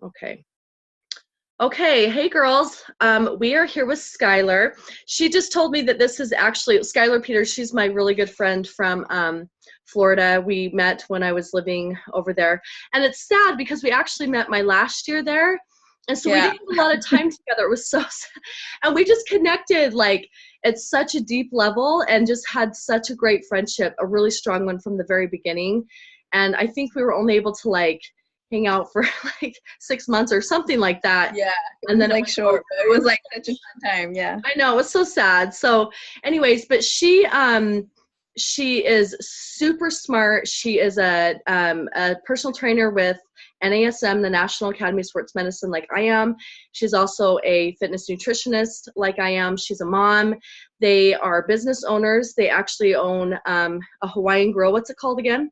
Okay. Okay. Hey, girls. We are here with Skylar. She just told me that this is actually Skylar Peters. She's my really good friend from Florida. We met when I was living over there. And it's sad because we actually met my last year there. And so we Yeah. didn't have a lot of time together. It was so sad. And we just connected like at such a deep level and just had such a great friendship, a really strong one from the very beginning. And I think we were only able to like hang out for like 6 months or something like that. Yeah. And then it Like was short, over. but it was like such a fun time. Yeah. I know, it's so sad. So anyways, but she is super smart. She is a personal trainer with NASM, the National Academy of Sports Medicine, like I am. She's also a fitness nutritionist like I am. She's a mom. They are business owners. They actually own a Hawaiian Grill. What's it called again?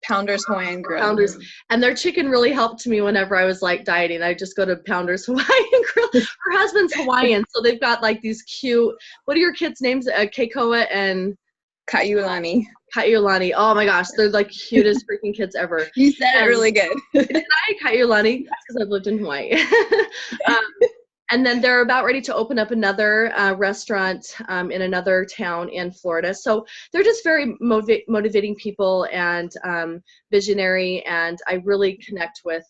Pounders Hawaiian Grill. Pounders. And their chicken really helped me whenever I was like dieting. I just go to Pounders Hawaiian Grill. Her husband's Hawaiian, so they've got like these cute, what are your kids' names? Keikoa and Kaiulani. Kaiulani. Oh my gosh, they're like cutest freaking kids ever. You said it really good. Did I? Kaiulani? That's because I've lived in Hawaii. And then they're about ready to open up another restaurant in another town in Florida. So they're just very motivating people and visionary, and I really connect with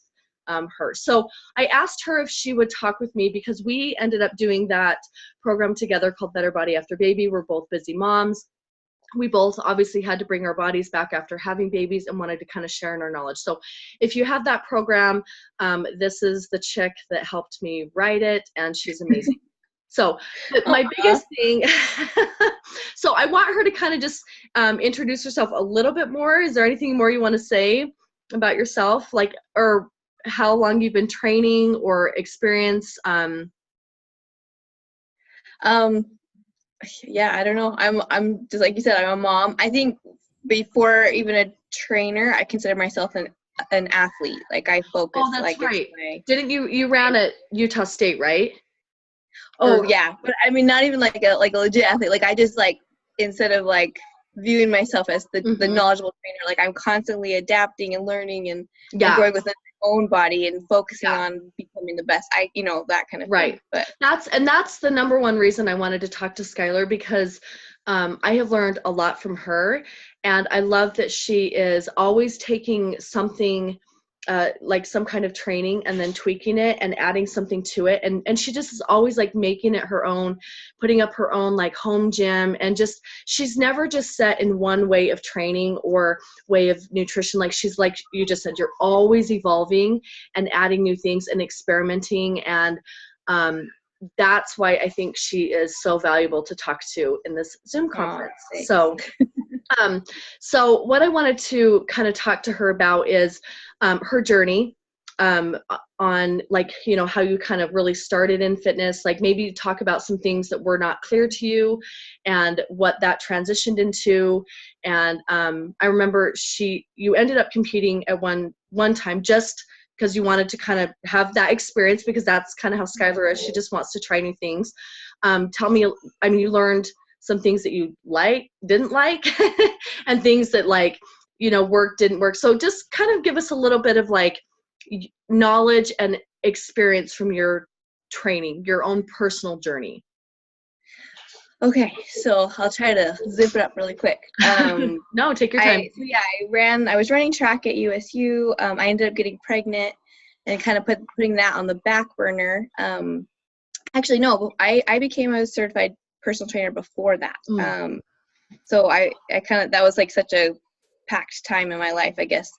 her. So I asked her if she would talk with me because we ended up doing that program together called Better Body After Baby. We're both busy moms. We both obviously had to bring our bodies back after having babies and wanted to kind of share in our knowledge. So if you have that program, this is the chick that helped me write it, and she's amazing. So my biggest thing, so I want her to kind of just introduce herself a little bit more. Is there anything more you want to say about yourself, like, or how long you've been training or experience? Yeah, I don't know. I'm just like you said, I'm a mom. I think before even a trainer, I consider myself an athlete. Like I focus. Oh, that's like right. Didn't you ran at Utah State, right? Oh yeah, but I mean not even like a legit athlete. Like I just like instead of like viewing myself as the knowledgeable trainer, like I'm constantly adapting and learning and growing within my own body and focusing on becoming the best. That kind of thing. But that's the number one reason I wanted to talk to Skylar, because I have learned a lot from her, and I love that she is always taking something like some kind of training and then tweaking it and adding something to it, and she just is always like making it her own, putting up her own like home gym, and just she's never just set in one way of training or way of nutrition. Like she's, like you just said, you're always evolving and adding new things and experimenting, and that's why I think she is so valuable to talk to in this Zoom conference. So what I wanted to kind of talk to her about is her journey on, like, how you kind of really started in fitness, like maybe talk about some things that were not clear to you and what that transitioned into. And I remember you ended up competing at one time just because you wanted to kind of have that experience, because that's kind of how Skylar is. She just wants to try new things. Tell me, I mean, you learned some things that you didn't like, and things that didn't work. So just kind of give us a little bit of like knowledge and experience from your training, your own personal journey. Okay, so I'll try to zip it up really quick. No, take your time. I was running track at USU. I ended up getting pregnant and kind of putting that on the back burner. Actually, no, I became a certified personal trainer before that. So I kind of, that was like such a packed time in my life, I guess.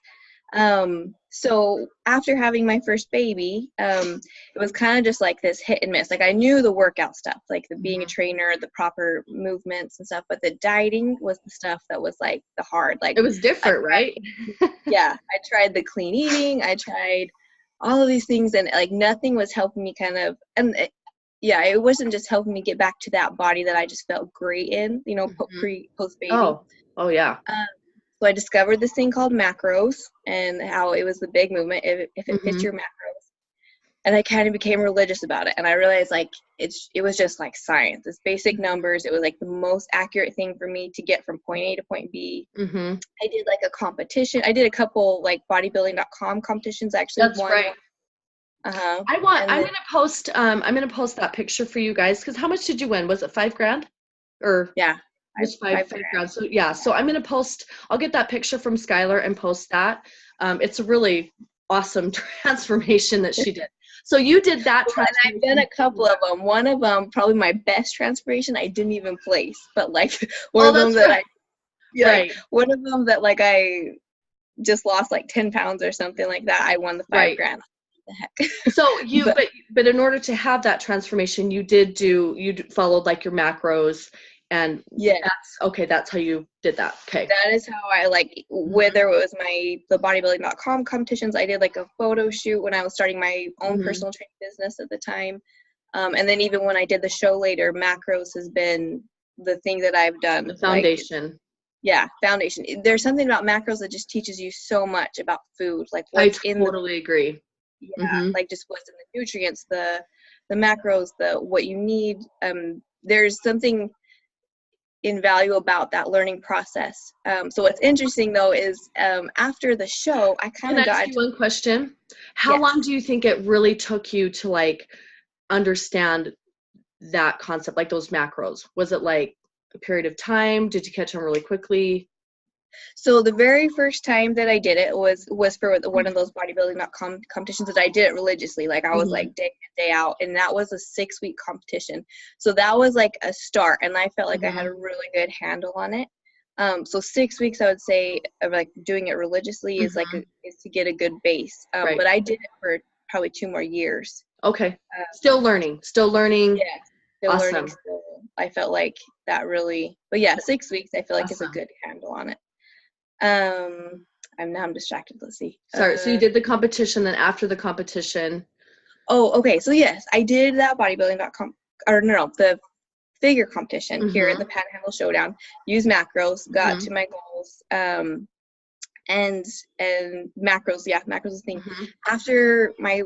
So after having my first baby, it was kind of just like this hit and miss. Like I knew the workout stuff, like the being a trainer, the proper movements and stuff, but the dieting was the stuff that was like the hard, like it was different, right? Yeah. I tried the clean eating. I tried all of these things, and like nothing was helping me kind of, and it wasn't just helping me get back to that body that I just felt great in, post baby. Oh yeah. So I discovered this thing called macros, and how it was the big movement if it fits your macros. And I kind of became religious about it. And I realized like it was just like science. It's basic numbers. It was like the most accurate thing for me to get from point A to point B. I did like a competition. I did a couple like bodybuilding.com competitions. Actually, that's right. And I'm then, gonna post that picture for you guys, because how much did you win? Was it $5,000? Or yeah, it was five five grand. grand. So yeah, so I'm gonna post, I'll get that picture from Skylar and post that. It's a really awesome transformation that she did. So you did that Well, and I've done transformation. a couple of them. One of them, probably my best transformation, I didn't even place, but like one Oh, of them that's that right. like Right, one of them that like I just lost like 10 pounds or something like that. I won the right. 5 grand. What the heck? So you, But but in order to have that transformation, followed like your macros, and yeah, that's how you did that. Okay. that is how I like, whether it was the bodybuilding.com competitions, I did like a photo shoot when I was starting my own Mm-hmm. personal training business at the time. And then even when I did the show later, macros has been the thing that I've done. The Like, foundation. yeah, foundation. There's something about macros that just teaches you so much about food, like I what's in the, totally agree. yeah, Mm-hmm. like just what's in the nutrients, the macros, the what you need. There's something invaluable about that learning process. So what's interesting though is after the show, I kind Can of I got ask you into, one question? How yes. long do you think it really took you to like understand that concept, like those macros? Was it like a period of time? Did you catch on really quickly? So the very first time that I did it was for one of those bodybuilding.com competitions that I did it religiously. Like I was Mm-hmm. like day in, day out, and that was a 6-week competition. So that was like a start, and I felt like I had Mm-hmm. a really good handle on it. So 6 weeks, I would say, of like doing it religiously is like Mm-hmm. is to get a good base. Right. But I did it for probably 2 more years. Okay. Um, Still learning. Still learning. yeah, still learning. Awesome. Still, I felt like that really. But yeah, 6 weeks, I feel like is a Awesome. good handle on it. Um, I'm distracted. Let's see. Sorry. So you did the competition, then after the competition. Oh, okay. So yes, I did that bodybuilding.com, or no, the figure competition here at Mm-hmm. the Panhandle Showdown. Used macros, got Mm-hmm. to my goals. And macros, yeah, macros is the thing. Mm-hmm. After my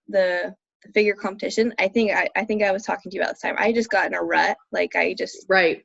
the figure competition, I think I was talking to you about this time. I just got in a rut. Like I just Right.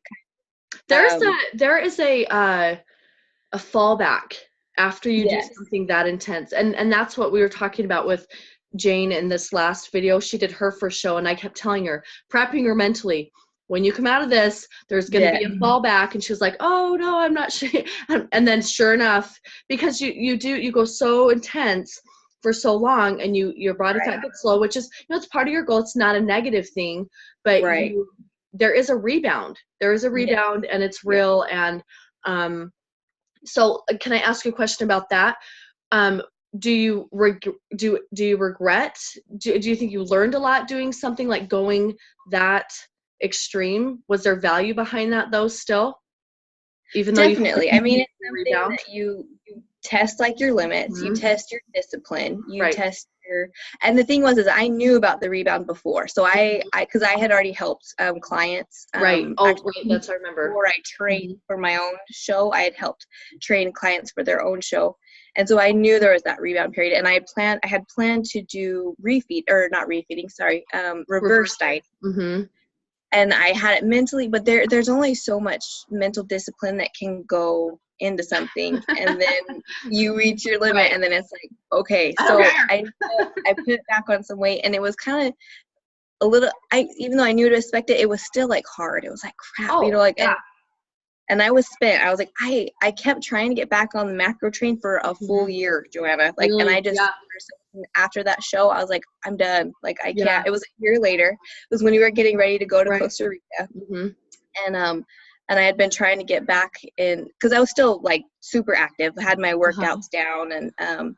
um There is a fallback after you do yes. something that intense. And that's what we were talking about with Jane in this last video. She did her first show, and I kept telling her, prepping her mentally, when you come out of this, there's going to Yeah. be a fallback. And she was like, oh no, I'm not sure. And then sure enough, because you go so intense for so long, and your body Right. fat gets low, which is, it's part of your goal. It's not a negative thing, but Right. there is a rebound. There is a Yeah. rebound, and it's Yeah. real. And so can I ask you a question about that? Um, do you do you regret? Do you think you learned a lot doing something like going that extreme? Was there value behind that though still? Even though you Definitely. I mean, it's something rebound? that you test like your limits, you Mm-hmm. test your discipline, you Right. test your, and the thing is I knew about the rebound before. So because I had already helped clients, Right. Oh, actually right. That's I remember. before I trained Mm-hmm. for my own show, I had helped train clients for their own show. And so I knew there was that rebound period, and I had planned to do not refeeding, sorry, reverse diet. Mm-hmm. And I had it mentally, but there's only so much mental discipline that can go into something, and then you reach your limit, Right. and then it's like, okay. So I put back on some weight, and it was kind of a little. Even though I knew to expect it, it was still like hard. It was like crap, Oh, like yeah. and I was spent. I was like, I kept trying to get back on the macro train for a full year, Joanna. Like, and I just, after that show, I was like, I'm done. Like, I Yeah. can't. It was a year later. It was when we were getting ready to go to Right. Costa Rica. Mm-hmm. And I had been trying to get back in, because I was still like super active, had my workouts down, and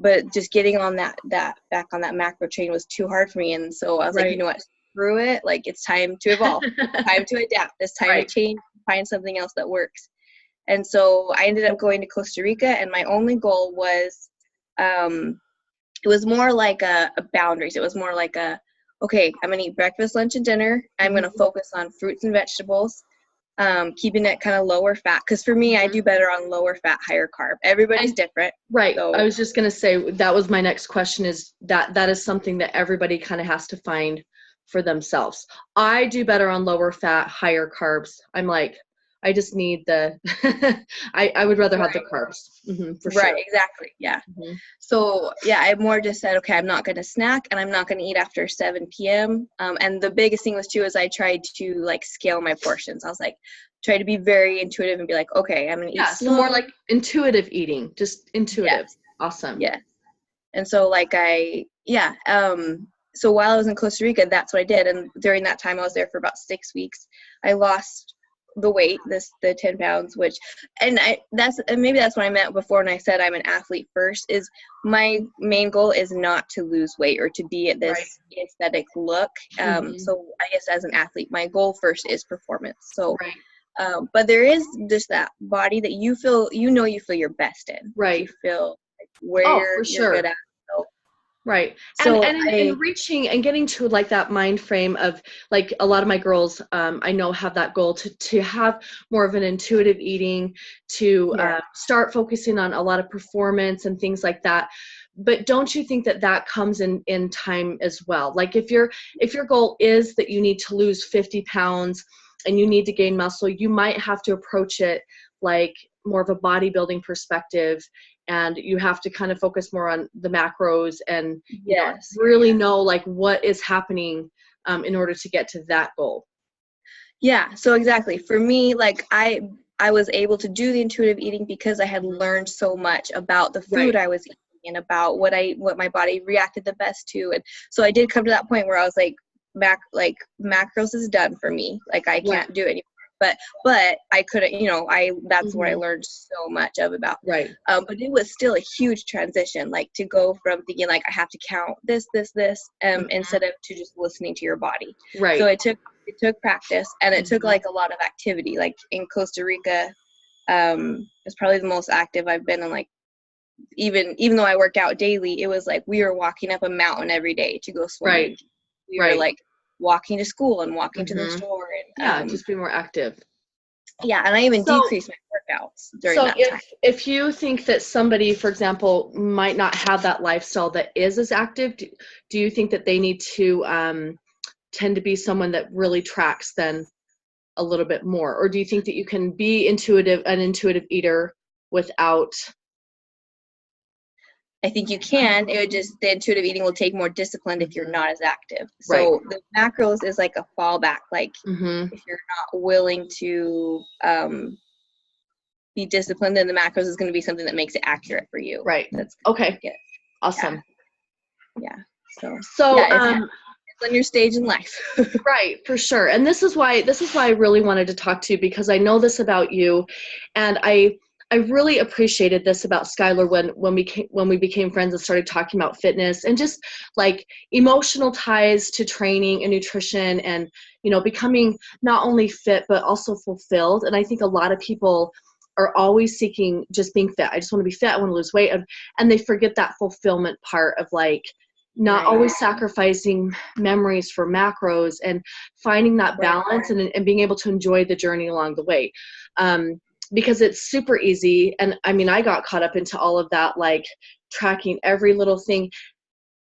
but just getting on that back on that macro train was too hard for me. And so I was like, you know what, screw it. Like, it's time to evolve, time to adapt. It's time to change, find something else that works. And so I ended up going to Costa Rica, and my only goal was, it was more like a boundaries. It was more like okay, I'm going to eat breakfast, lunch, and dinner. I'm going to focus on fruits and vegetables, keeping it kind of lower fat. Because for me, I do better on lower fat, higher carb. Everybody's different. Right. So, I was just going to say, that was my next question, is that is something that everybody kind of has to find for themselves. I do better on lower fat, higher carbs. I'm like, I just need the, I would rather have the carbs, for sure. Right, exactly, yeah. So, yeah, I more just said, okay, I'm not going to snack and I'm not going to eat after 7 p.m. And the biggest thing was, too, is I tried to, like, scale my portions. I was like, try to be very intuitive and be like, okay, I'm going to eat slow. So more like intuitive eating, just intuitive. Yes. Awesome. Yeah. And so, like, so while I was in Costa Rica, that's what I did. And during that time, I was there for about 6 weeks. I lost the weight, the 10 pounds, which, and maybe that's what I meant before when I said I'm an athlete first, is my main goal is not to lose weight or to be at this aesthetic look. So I guess as an athlete, my goal first is performance. So, but there is just that body that you feel your best in. Right. You feel like where you're good at. Right. So and in reaching and getting to like that mind frame of, like, a lot of my girls, I know, have that goal to have more of an intuitive eating, to start focusing on a lot of performance and things like that. But don't you think that comes in time as well? Like, if your goal is that you need to lose 50 pounds and you need to gain muscle, you might have to approach it like more of a bodybuilding perspective, and you have to kind of focus more on the macros and really know like what is happening in order to get to that goal. Yeah, so exactly. For me, like, I was able to do the intuitive eating because I had learned so much about the food I was eating and about what my body reacted the best to. And so I did come to that point where I was like, macros is done for me. Like, I can't do it anymore. But I couldn't, that's where I learned so much about. But it was still a huge transition, like, to go from thinking like I have to count this, instead of to just listening to your body. So it took practice, and it took like a lot of activity. Like in Costa Rica, it's probably the most active I've been in. Like, even though I work out daily, it was like we were walking up a mountain every day to go swimming. We were like walking to school and walking to the store, and just be more active. And I even decreased my workouts during that time. If you think that somebody, for example, might not have that lifestyle that is as active, do you think that they need to tend to be someone that really tracks then a little bit more? Or do you think that you can be an intuitive eater without? I think you can. It would just, the intuitive eating will take more discipline if you're not as active. So the macros is like a fallback. Like, if you're not willing to be disciplined, then the macros is going to be something that makes it accurate for you. That's okay. Awesome. Yeah. So it's on your stage in life. Right, for sure. And this is why I really wanted to talk to you, because I know this about you, and I really appreciated this about Skylar when we became friends and started talking about fitness and just like emotional ties to training and nutrition, and becoming not only fit but also fulfilled. And I think a lot of people are always seeking just being fit. I just want to be fit. I want to lose weight, and they forget that fulfillment part of like not always sacrificing memories for macros and finding that balance and being able to enjoy the journey along the way. Because it's super easy. And I mean, I got caught up into all of that, like tracking every little thing.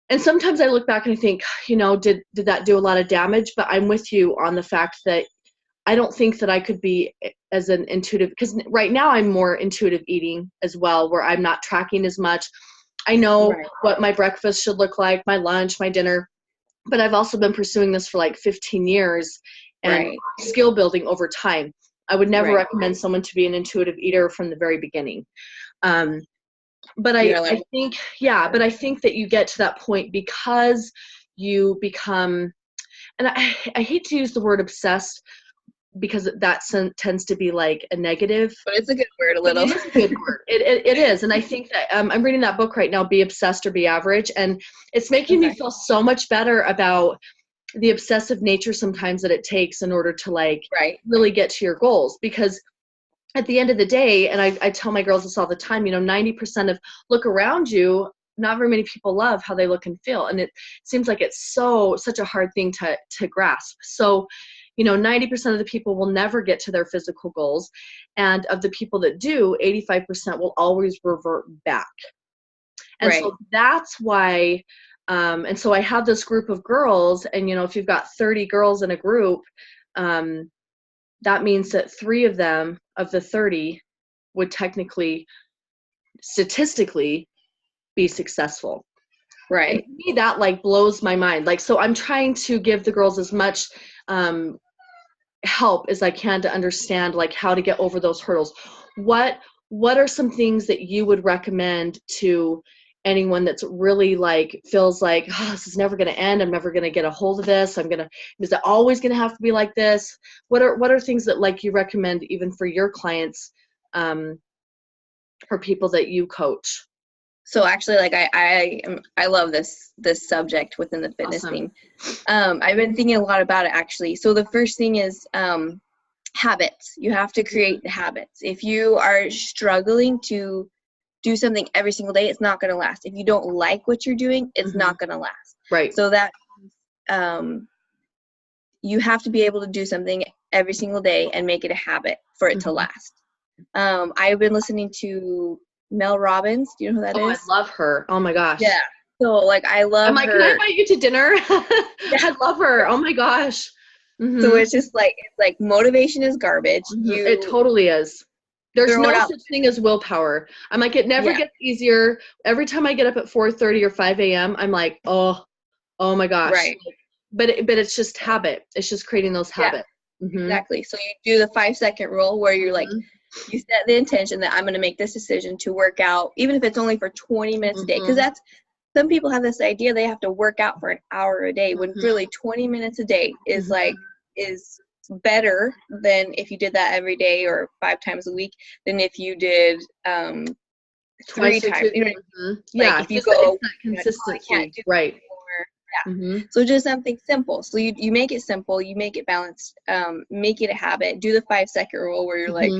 And sometimes I look back and I think, did that do a lot of damage? But I'm with you on the fact that I don't think that I could be as an intuitive, because right now I'm more intuitive eating as well, where I'm not tracking as much. I know what my breakfast should look like, my lunch, my dinner, but I've also been pursuing this for like 15 years and skill building over time. I would never recommend someone to be an intuitive eater from the very beginning. But I think that you get to that point because you become, and I hate to use the word obsessed, because that tends to be like a negative. But it's a good word, a little. It is a good word. It is. And I think that I'm reading that book right now, Be Obsessed or Be Average. And it's making me feel so much better about the obsessive nature sometimes that it takes in order to like really get to your goals. Because at the end of the day, and I tell my girls this all the time, 90% of look around you, not very many people love how they look and feel. And it seems like it's such a hard thing to grasp. So 90% of the people will never get to their physical goals. And of the people that do, 85% will always revert back. And so that's why, and so I have this group of girls, and if you've got 30 girls in a group, that means that 3 of them, of the 30, would technically, statistically, be successful. Right. And to me, that like blows my mind. Like, so I'm trying to give the girls as much help as I can to understand like how to get over those hurdles. What are some things that you would recommend to anyone that's really like feels like, oh, this is never going to end, I'm never going to get a hold of this, is it always going to have to be like this? What are things that like you recommend even for your clients, for people that you coach? So actually, like I love this subject within the fitness Awesome. theme. I've been thinking a lot about it actually. So the first thing is habits. You have to create habits. If you are struggling to do something every single day, it's not going to last. If you don't like what you're doing, it's not going to last. Right. So that you have to be able to do something every single day and make it a habit for it to last. I've been listening to Mel Robbins. Do you know who that is? I love her. Oh my gosh. Yeah. So like I love her. Can I invite you to dinner? I love her. Oh my gosh. So it's just like, motivation is garbage. It totally is. There's no such thing as willpower. I'm like, it never gets easier. Every time I get up at 4:30 or 5 a.m., I'm like, oh my gosh. Right. But it's just habit. It's just creating those habits. Exactly. So you do the 5-second rule where you're like, you set the intention that I'm going to make this decision to work out, even if it's only for 20 minutes a day. Because some people have this idea they have to work out for an hour a day, when really 20 minutes a day is is better than if you did that every day or 5 times a week than if you did 3 times. You know, like if you go consistency, right? So just something simple. So you make it simple, you make it balanced, make it a habit. Do the 5-second rule where you're like,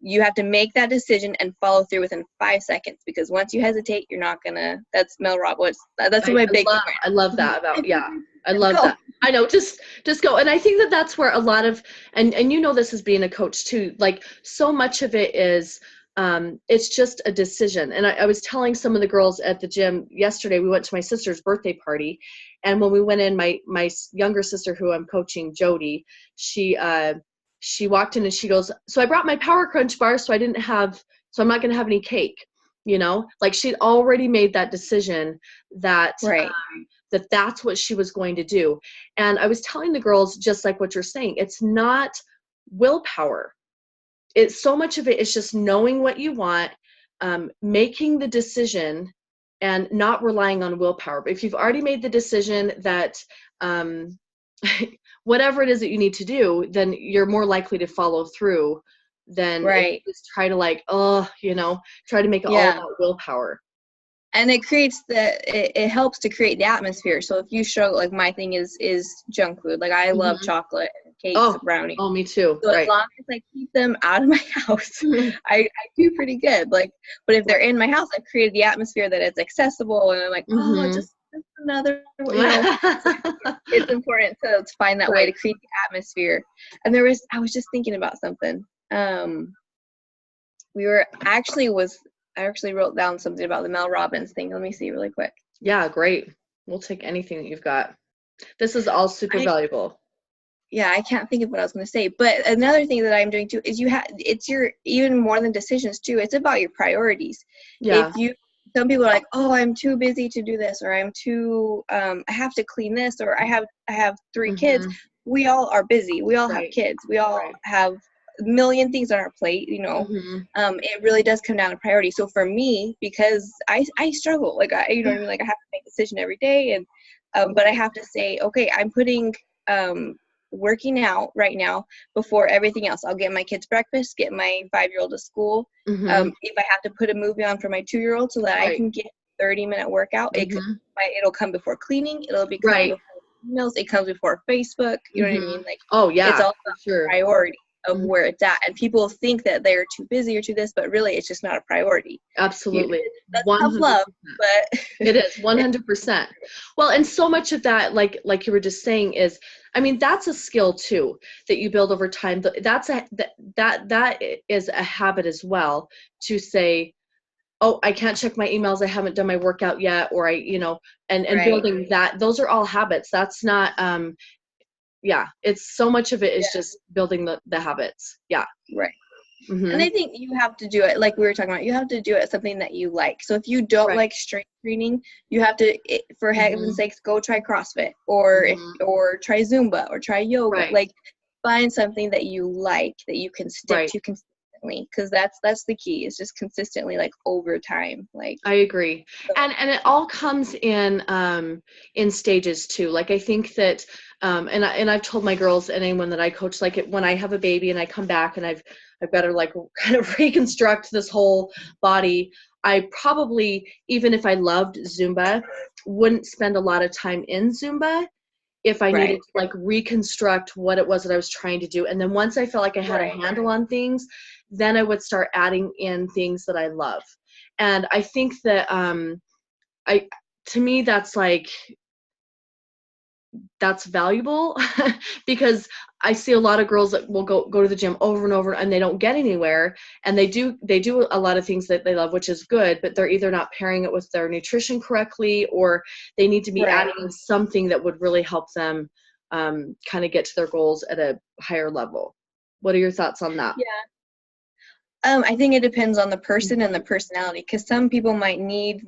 you have to make that decision and follow through within 5 seconds, because once you hesitate, you're not gonna. That's Mel Robbins. That's my big. I love that about I love that. I know, just go. And I think that's where a lot of, and you know this as being a coach too, like so much of it is it's just a decision. And I was telling some of the girls at the gym yesterday, we went to my sister's birthday party, and when we went in, my younger sister who I'm coaching, Jody, she walked in and she goes, so I brought my Power Crunch bar, so I'm not going to have any cake, you know, like she'd already made that decision that that's what she was going to do. And I was telling the girls, just like what you're saying, it's not willpower. It's so much of it is just knowing what you want, making the decision, and not relying on willpower. But if you've already made the decision that whatever it is that you need to do, then you're more likely to follow through than just try to try to make it all about willpower. And it creates it helps to create the atmosphere. So if you struggle, like my thing is junk food. Like I love chocolate and cakes, brownies. Oh, me too. So as long as I keep them out of my house, I do pretty good. Like, but if they're in my house, I've created the atmosphere that it's accessible, and I'm like, just another. You know, it's important to find that way to create the atmosphere. And I was just thinking about something. I actually wrote down something about the Mel Robbins thing. Let me see really quick. Yeah, great. We'll take anything that you've got. This is all super valuable. Yeah, I can't think of what I was going to say. But another thing that I'm doing too is it's even more than decisions too. It's about your priorities. Yeah. Some people are like, oh, I'm too busy to do this, or I'm too, I have to clean this, or I have 3 kids. We all are busy. We all have kids. We all have a million things on our plate, you know. It really does come down to priority. So for me, because I struggle, like you know what I mean, like I have to make a decision every day, and but I have to say, okay, I'm putting working out right now before everything else. I'll get my kids breakfast, get my 5-year-old to school. If I have to put a movie on for my 2-year-old so that I can get a 30-minute workout, it'll come before cleaning. It'll be before emails. It comes before Facebook. You know what I mean? Like, it's all about priority of where it's at. And people think that they're too busy or too this, but really it's just not a priority. Absolutely. That's tough love, but it is 100%. Well, and so much of that, like you were just saying, is, I mean, that's a skill too that you build over time. That is a habit as well, to say, oh, I can't check my emails, I haven't done my workout yet, or and building that. Those are all habits. That's not yeah, it's so much of it is just building the habits. Yeah. Right. Mm-hmm. And I think you have to do it, like we were talking about, you have to do it something that you like. So if you don't like strength training, you have to, for heaven's sakes, go try CrossFit or or try Zumba or try yoga. Like, find something that you like that you can stick to consistently, because that's the key, is just consistently, like, over time. Like, I agree. And it all comes in stages too. Like, I think that and I've told my girls and anyone that I coach, like, when I have a baby and I come back and I've got to, like, kind of reconstruct this whole body, I probably, even if I loved Zumba, wouldn't spend a lot of time in Zumba if I needed to, like, reconstruct what it was that I was trying to do. And then once I felt like I had a handle on things, then I would start adding in things that I love. And I think that to me, that's valuable because I see a lot of girls that will go to the gym over and over and they don't get anywhere, and they do a lot of things that they love, which is good, but they're either not pairing it with their nutrition correctly, or they need to be adding in something that would really help them kind of get to their goals at a higher level. What are your thoughts on that? I think it depends on the person and the personality, because some people might need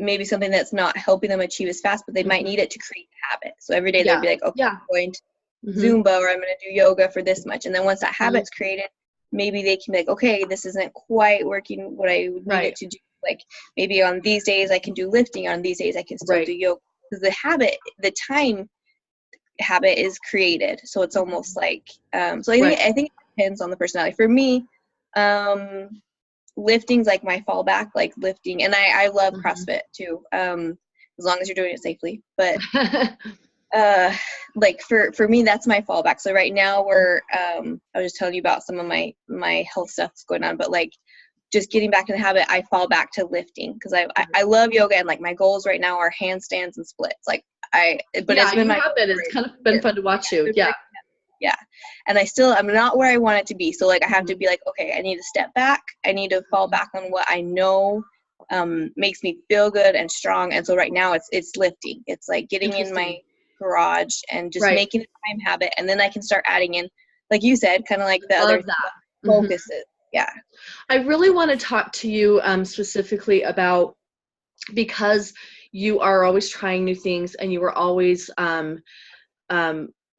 maybe something that's not helping them achieve as fast, but they might need it to create a habit. So every day they'd be like, okay, I'm going to Zumba, or I'm going to do yoga for this much. And then once that habit's created, maybe they can be like, okay, this isn't quite working what I would need it to do. Like, maybe on these days I can do lifting, on these days I can still do yoga. Because the time habit is created. So it's almost like, so I think it depends on the personality. For me, lifting's like my fallback, like lifting, and I love CrossFit too, as long as you're doing it safely. But like for me, that's my fallback. So right now I was just telling you about some of my health stuff that's going on, but like, just getting back in the habit, I fall back to lifting, because I love yoga, and like my goals right now are handstands and splits. Like, it's been it's kind of been fun to watch you. Yeah. And I'm not where I want it to be. So like, I have to be like, okay, I need to step back. I need to fall back on what I know makes me feel good and strong. And so right now it's lifting. It's like getting in my garage and just making a time habit. And then I can start adding in, like you said, kind of like the other focuses. Yeah. I really want to talk to you specifically about, because you are always trying new things, and you are always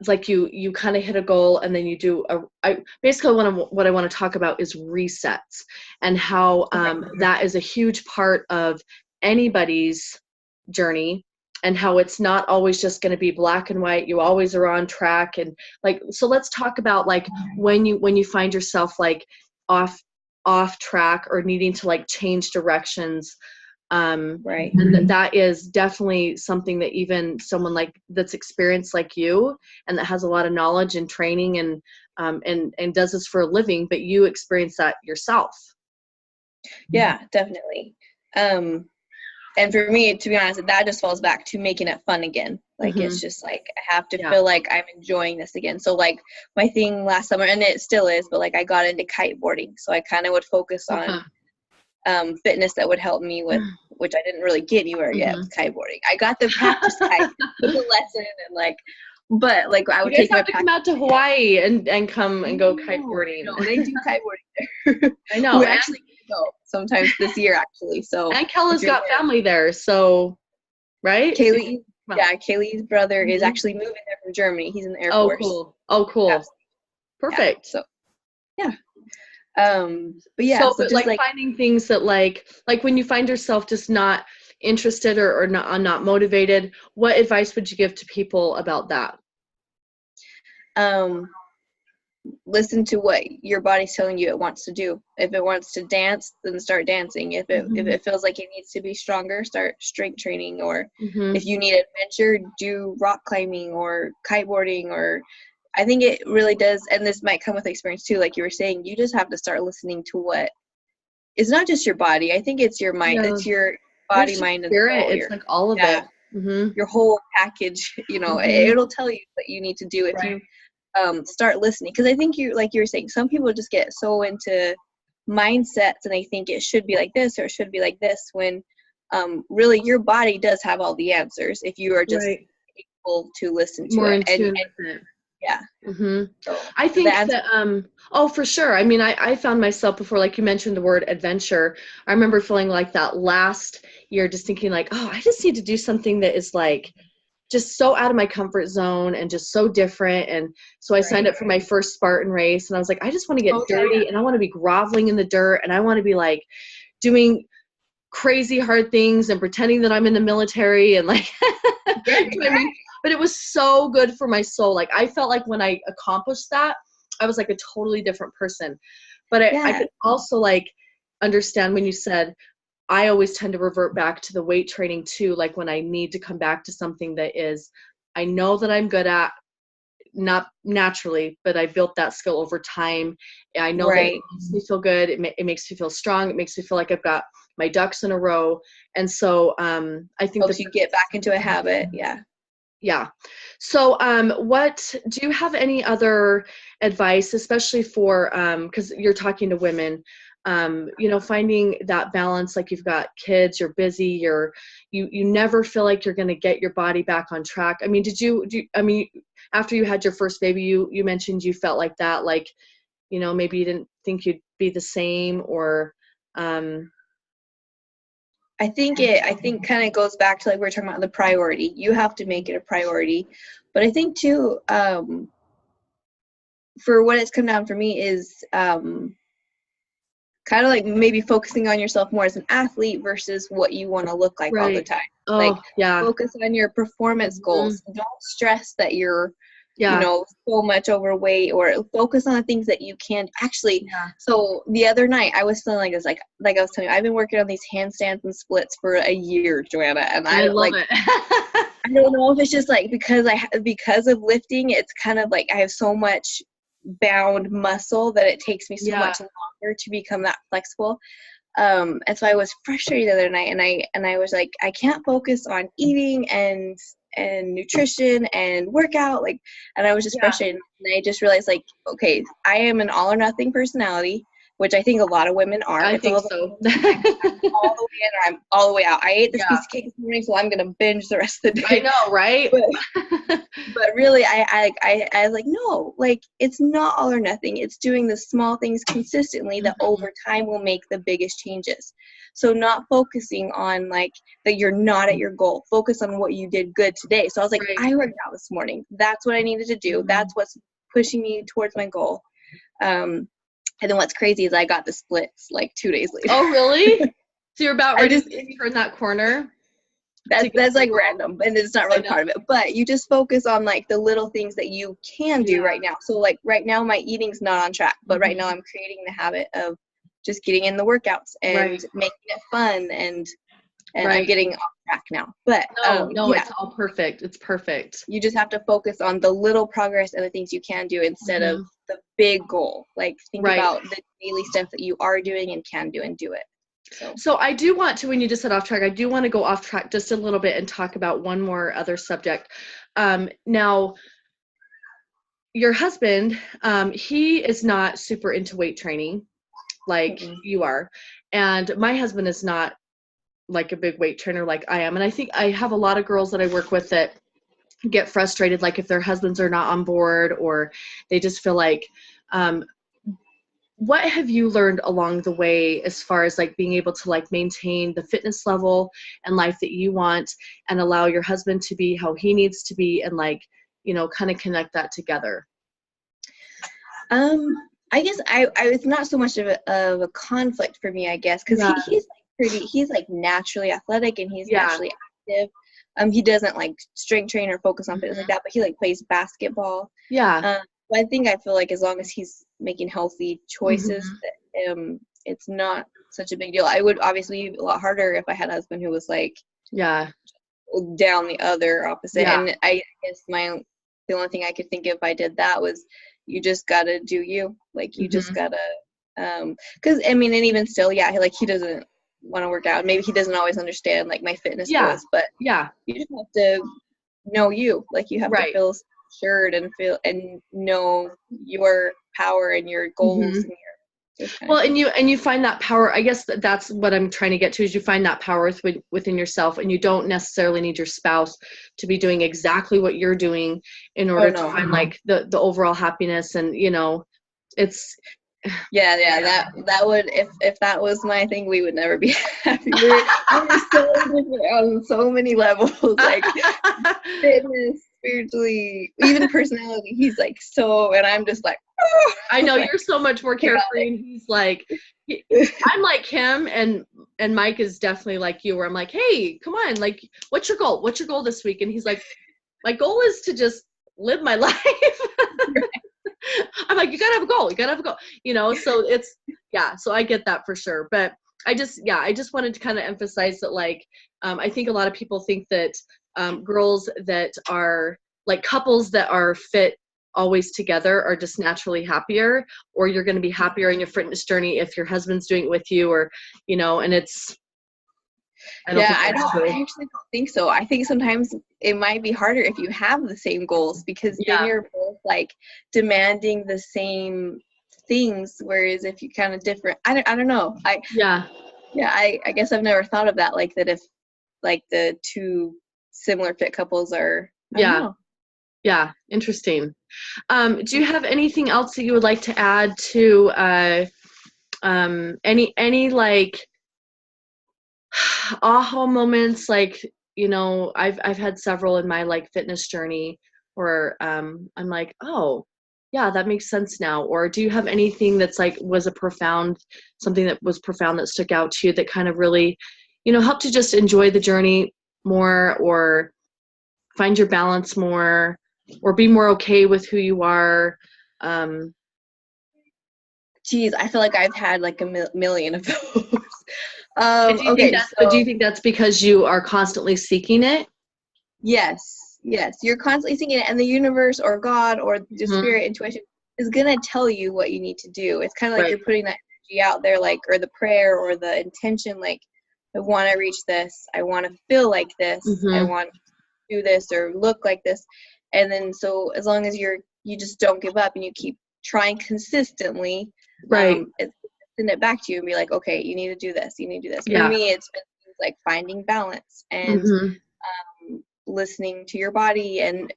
like you kind of hit a goal, and then you do basically what I want to talk about is resets, and how that is a huge part of anybody's journey, and how it's not always just going to be black and white. You always are on track. And like, so let's talk about, like, when you find yourself like off track, or needing to, like, change directions. And that is definitely something that even someone like that's experienced like you, and that has a lot of knowledge and training and does this for a living, but you experience that yourself. Yeah, definitely. And for me, to be honest, that just falls back to making it fun again. Like, it's just like, I have to feel like I'm enjoying this again. So like, my thing last summer, and it still is, but like, I got into kiteboarding. So I kind of would focus on fitness that would help me with, which I didn't really get anywhere yet with kiteboarding. I got the practice kite, the lesson, and like, but like, I would take my come out to Hawaii and come and go kiteboarding. No, they do kiteboarding there. I know. We actually go sometimes this year, actually. So, and Kella's got family there, so right? Kaylee's brother is actually moving there from Germany. He's in the Air Force. Oh, cool. Yeah. Perfect. So, yeah. But yeah, so just like finding things that like when you find yourself just not interested or not motivated, what advice would you give to people about that? Listen to what your body's telling you it wants to do. If it wants to dance, then start dancing. If it feels like it needs to be stronger, start strength training. Or if you need adventure, do rock climbing or kiteboarding. Or I think it really does, and this might come with experience too, like you were saying, you just have to start listening to what, it's not just your body. I think it's your mind. It's your body, mind, and spirit. It's like all of it. Your whole package, it'll tell you what you need to do if you start listening. Because I think like you were saying, some people just get so into mindsets and they think it should be like this or it should be like this, when really your body does have all the answers if you are just people to listen to more it. in tune with it. Yeah. Mm-hmm. So I think that, oh, for sure. I mean, I found myself before, like you mentioned the word adventure. I remember feeling like that last year, just thinking like, oh, I just need to do something that is like just so out of my comfort zone and just so different. And so I signed up for my first Spartan race, and I was like, I just want to get dirty, and I want to be groveling in the dirt, and I want to be like doing crazy hard things and pretending that I'm in the military and like, but it was so good for my soul. Like I felt like when I accomplished that, I was like a totally different person. But I could also like understand when you said, I always tend to revert back to the weight training too. Like when I need to come back to something that is, I know that I'm good at, not naturally, but I built that skill over time. I know that it makes me feel good. It makes me feel strong. It makes me feel like I've got my ducks in a row. And so I think helps you get back into a habit. Yeah. So what do you have any other advice, especially for because you're talking to women, finding that balance, like you've got kids, you're busy, you never feel like you're going to get your body back on track. I mean, after you had your first baby, you mentioned you felt like that, like, maybe you didn't think you'd be the same, or I think kind of goes back to like we were talking about the priority. You have to make it a priority. But I think too, for what it's come down for me is kind of like maybe focusing on yourself more as an athlete versus what you want to look like all the time. Focus on your performance goals. Don't stress that you're so much overweight, or focus on the things that you can actually. So the other night I was feeling like this, like I was telling you, I've been working on these handstands and splits for a year, Joanna, and I love it. I don't know if it's just like because of lifting, it's kind of like I have so much bound muscle that it takes me so much longer to become that flexible. And so I was frustrated the other night, and I was like, I can't focus on eating and nutrition and workout, and I was just frustrated. And I just realized, like, okay, I am an all or nothing personality, which I think a lot of women are. I think so. I'm all the way in, or I'm all the way out. I ate this piece of cake this morning, so I'm gonna binge the rest of the day. I know, right? But really, I was like, no, like, it's not all or nothing. It's doing the small things consistently that over time will make the biggest changes. So not focusing on like that you're not at your goal. Focus on what you did good today. So I was like, I worked out this morning. That's what I needed to do. That's what's pushing me towards my goal. And then what's crazy is I got the splits like 2 days later. Oh, really? So you're about ready to turn that corner? That's like random, and it's not really part of it. But you just focus on like the little things that you can do right now. So like right now my eating's not on track, but right now I'm creating the habit of just getting in the workouts and making it fun, and I'm getting off track now. But it's all perfect. It's perfect. You just have to focus on the little progress and the things you can do instead of the big goal. Like think about the daily stuff that you are doing and can do, and do it. So I do want to, when you just said off track, I do want to go off track just a little bit and talk about one more other subject. Now, your husband, he is not super into weight training like you are. And my husband is not like a big weight trainer like I am. And I think I have a lot of girls that I work with that get frustrated, like if their husbands are not on board, or they just feel like, what have you learned along the way as far as like being able to like maintain the fitness level and life that you want, and allow your husband to be how he needs to be, and like, kind of connect that together? I guess I it's not so much of a conflict for me, I guess, because he's like naturally athletic, and he's naturally active. He doesn't like strength train or focus on fitness like that, but he like plays basketball. I feel like as long as he's making healthy choices, it's not such a big deal. I would obviously be a lot harder if I had a husband who was like down the other opposite. And I guess the only thing I could think of if I did that was, you just gotta do you. Like you just gotta because I mean, and even still, like he doesn't want to work out. Maybe he doesn't always understand like my fitness goals, but you just have to know you. Like you have to feel assured and feel and know your power and your goals and Well, and you find that power. I guess that's what I'm trying to get to, is you find that power within yourself, and you don't necessarily need your spouse to be doing exactly what you're doing in order to find like the overall happiness. And it's that would, if that was my thing, we would never be happy. We're so different on so many levels, like fitness, spiritually, even personality. He's like and I'm just like, oh. I know, you're so much more carefree, and he's like, I'm like him, and Mike is definitely like you, where I'm like, hey, come on, like, what's your goal? What's your goal this week? And he's like, my goal is to just live my life. I'm like, you gotta have a goal. You gotta have a goal. So it's, so I get that for sure. But I just wanted to kind of emphasize that, like, I think a lot of people think that girls that are like couples that are fit always together are just naturally happier, or you're going to be happier in your fitness journey if your husband's doing it with you, or, and it's, I actually don't think so. I think sometimes it might be harder if you have the same goals, because then you're both like demanding the same things, whereas if you kind of different, I don't know. I guess I've never thought of that, like that if like the two similar fit couples are, I don't know. Yeah, interesting. Do you have anything else that you would like to add to any like aha moments? Like, I've had several in my like fitness journey where I'm like, oh yeah, that makes sense now. Or do you have anything that's like something that was profound that stuck out to you that kind of really, helped you just enjoy the journey more, or find your balance more, or be more okay with who you are? Geez, I feel like I've had like a million of those. Do you think that's because you are constantly seeking it? Yes, you're constantly seeking it, and the universe or God or the spirit, intuition is gonna tell you what you need to do. It's kind of like you're putting that energy out there, like, or the prayer or the intention, like, I want to reach this, I want to feel like this, I want to do this or look like this. And then so as long as you just don't give up and you keep trying consistently, it's send it back to you and be like, okay, you need to do this, you need to do this. For me, it's been things like finding balance and listening to your body, and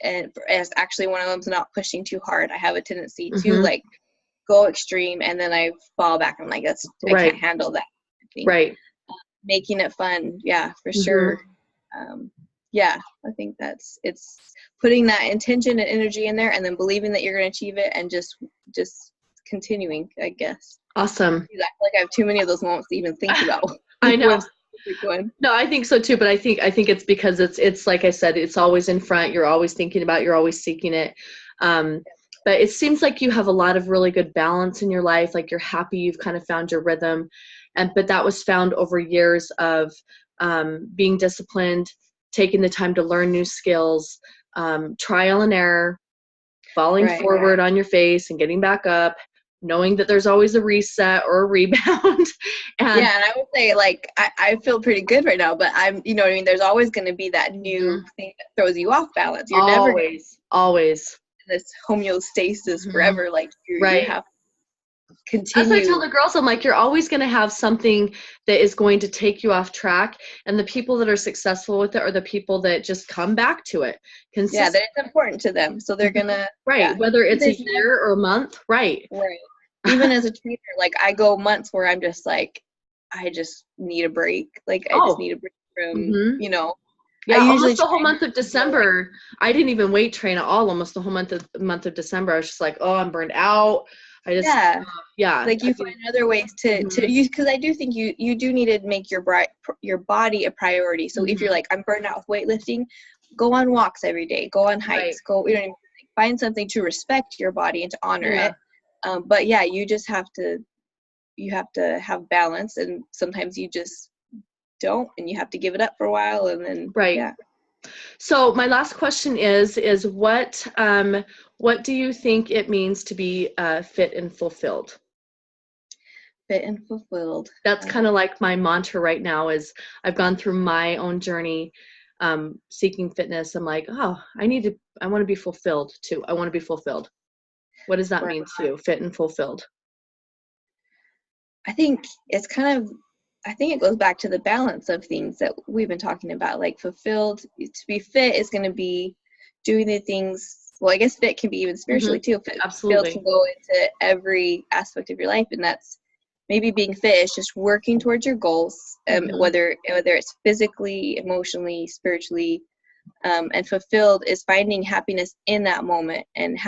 as actually one of them's not pushing too hard. I have a tendency to like go extreme, and then I fall back. I'm like, I can't handle that. Making it fun, for sure. I think it's putting that intention and energy in there, and then believing that you're going to achieve it, and just continuing, I guess. Awesome. I feel like I have too many of those moments to even think about. I know. No, I think so too, but I think it's because it's like I said, it's always in front. You're always thinking about, you're always seeking it. But it seems like you have a lot of really good balance in your life. Like, you're happy, you've kind of found your rhythm, but that was found over years of being disciplined, taking the time to learn new skills, trial and error, falling forward on your face and getting back up, knowing that there's always a reset or a rebound. And always in this homeostasis forever. Like, you have to continue. That's what I tell the girls. I'm like, you're always going to have something that is going to take you off track. And the people that are successful with it are the people that just come back to it. That it's important to them. So they're going to. Whether it's a year or a month. Right. Even as a trainer, like, I go months where I'm just like, I just need a break. Like, I just need a break from, Yeah, I usually almost the whole month of December, I didn't even weight train at all. Almost the whole month of December, I was just like, oh, I'm burned out. I just, like, you find other ways to use, because I do think you do need to make your body a priority. So if you're like, I'm burned out with weightlifting, go on walks every day, go on hikes, find something to respect your body and to honor it. But you just have to have balance, and sometimes you just don't, and you have to give it up for a while, and then So my last question is what do you think it means to be fit and fulfilled? Fit and fulfilled. That's kind of like my mantra right now. Is I've gone through my own journey seeking fitness. I'm like, oh, I want to be fulfilled too. I want to be fulfilled. What does that mean too? Fit and fulfilled. I think it's kind of, I think it goes back to the balance of things that we've been talking about. Like fulfilled, to be fit is going to be doing the things. Well, I guess fit can be even spiritually too. Fulfilled Absolutely. can go into every aspect of your life, and that's maybe being fit is just working towards your goals, whether it's physically, emotionally, spiritually, and fulfilled is finding happiness in that moment and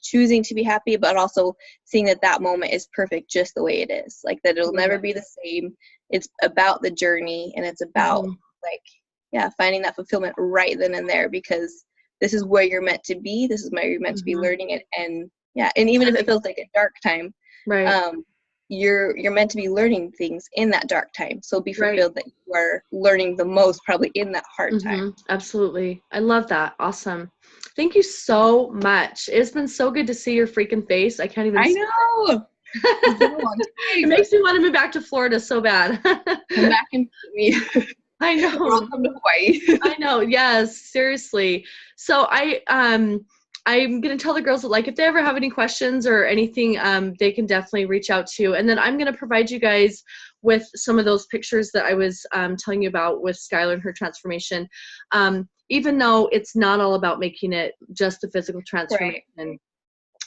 choosing to be happy, but also seeing that that moment is perfect just the way it is, like that it'll never be the same. It's about the journey, and it's about like, yeah, finding that fulfillment right then and there, because this is where you're meant to be, this is where you're meant to be learning it. And yeah, and even if it feels like a dark time, Right. You're meant to be learning things in that dark time, so be Right. fulfilled that you are learning the most probably in that hard time. Absolutely. I love that. Awesome. Thank you so much. It's been so good to see your freaking face. I can't even I see know. It's been a long it time. makes me want to move back to Florida so bad. Come back and meet me. I know. Or I'll come to Hawaii. I know. Yes, seriously. So I'm gonna tell the girls that, like, if they ever have any questions or anything, they can definitely reach out to you. And then I'm gonna provide you guys with some of those pictures that I was telling you about with Skylar and her transformation. Even though it's not all about making it just a physical transformation,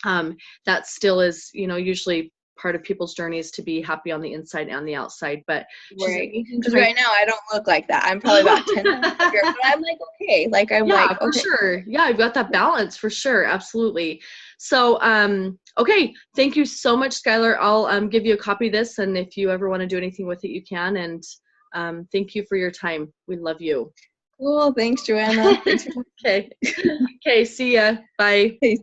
that still is, usually part of people's journeys to be happy on the inside and the outside. But she's amazing. Because right now I don't look like that. I'm probably about 10 pounds bigger, but I'm like, okay. Like, I'm like, for okay. sure. Yeah, I've got that balance for sure. Absolutely. So, okay. Thank you so much, Skylar. I'll give you a copy of this, and if you ever want to do anything with it, you can. And thank you for your time. We love you. Cool. Thanks, Joanna. Thanks for talking. Okay. Okay. See ya. Bye. Hey,